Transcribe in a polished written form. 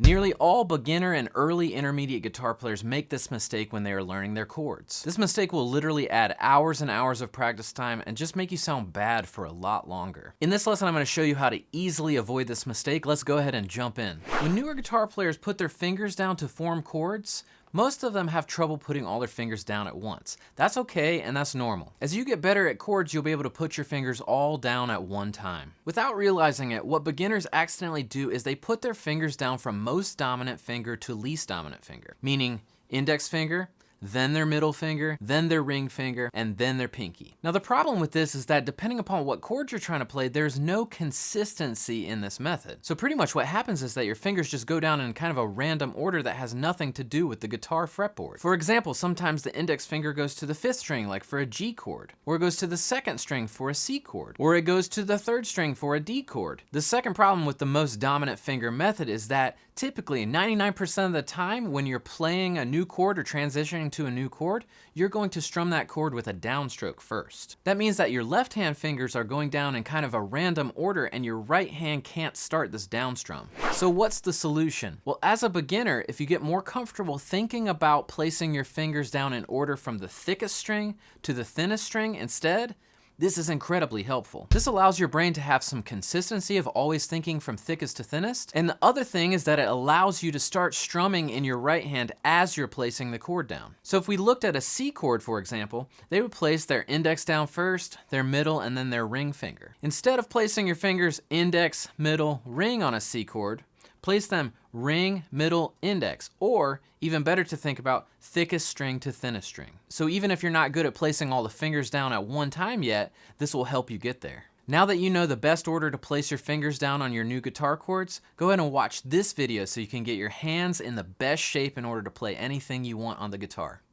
Nearly all beginner and early intermediate guitar players make this mistake when they are learning their chords. This mistake will literally add hours and hours of practice time and just make you sound bad for a lot longer. In this lesson, I'm going to show you how to easily avoid this mistake. Let's go ahead and jump in. When newer guitar players put their fingers down to form chords, most of them have trouble putting all their fingers down at once. That's okay, and that's normal. As you get better at chords, you'll be able to put your fingers all down at one time. Without realizing it, what beginners accidentally do is they put their fingers down from most dominant finger to least dominant finger, meaning index finger, then their middle finger, then their ring finger, and then their pinky. Now the problem with this is that depending upon what chord you're trying to play, there's no consistency in this method. So pretty much what happens is that your fingers just go down in kind of a random order that has nothing to do with the guitar fretboard. For example, sometimes the index finger goes to the 5th string, like for a G chord, or it goes to the 2nd string for a C chord, or it goes to the 3rd string for a D chord. The second problem with the most dominant finger method is that typically 99% of the time when you're playing a new chord or transitioning to a new chord, you're going to strum that chord with a downstroke first. That means that your left hand fingers are going down in kind of a random order and your right hand can't start this downstrum. So what's the solution? Well, as a beginner, if you get more comfortable thinking about placing your fingers down in order from the thickest string to the thinnest string instead, this is incredibly helpful. This allows your brain to have some consistency of always thinking from thickest to thinnest. And the other thing is that it allows you to start strumming in your right hand as you're placing the chord down. So if we looked at a C chord, for example, they would place their index down first, their middle, and then their ring finger. Instead of placing your fingers index, middle, ring on a C chord, place them ring, middle, index, or even better to think about, thickest string to thinnest string. So even if you're not good at placing all the fingers down at one time yet, this will help you get there. Now that you know the best order to place your fingers down on your new guitar chords, go ahead and watch this video so you can get your hands in the best shape in order to play anything you want on the guitar.